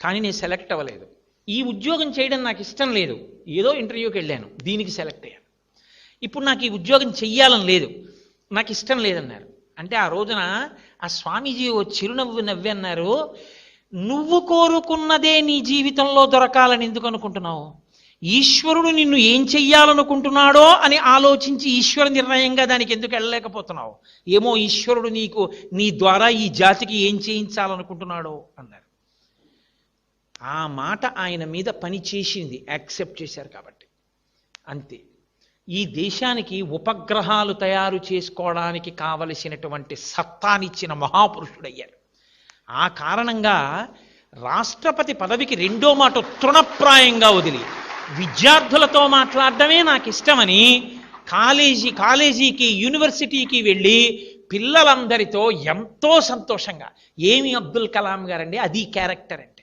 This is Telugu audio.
కానీ నేను సెలెక్ట్ అవ్వలేదు. ఈ ఉద్యోగం చేయడం నాకు ఇష్టం లేదు, ఏదో ఇంటర్వ్యూకి వెళ్ళాను, దీనికి సెలెక్ట్ అయ్యాను. ఇప్పుడు నాకు ఈ ఉద్యోగం చెయ్యాలని లేదు, నాకు ఇష్టం లేదన్నారు. అంటే ఆ రోజున ఆ స్వామీజీ ఓ చిరునవ్వు నవ్వి అన్నారు, నువ్వు కోరుకున్నదే నీ జీవితంలో దొరకాలని ఎందుకు అనుకుంటున్నావు? ఈశ్వరుడు నిన్ను ఏం చెయ్యాలనుకుంటున్నాడో అని ఆలోచించి ఈశ్వర నిర్ణయంగా దానికి ఎందుకు వెళ్ళలేకపోతున్నావు? ఏమో ఈశ్వరుడు నీ ద్వారా ఈ జాతికి ఏం చేయించాలనుకుంటున్నాడో అన్నారు. ఆ మాట ఆయన మీద పని చేసింది, యాక్సెప్ట్ చేశారు కాబట్టి అంతే. ఈ దేశానికి ఉపగ్రహాలు తయారు చేసుకోవడానికి కావలసినటువంటి సత్తానిచ్చిన మహాపురుషుడయ్యారు. ఆ కారణంగా రాష్ట్రపతి పదవికి రెండో మాట తృణప్రాయంగా వదిలి విద్యార్థులతో మాట్లాడడమే నాకు ఇష్టమని కాలేజీకి యూనివర్సిటీకి వెళ్ళి పిల్లలందరితో ఎంతో సంతోషంగా, ఏమి అబ్దుల్ కలాం గారండి, అది క్యారెక్టర్ అండి.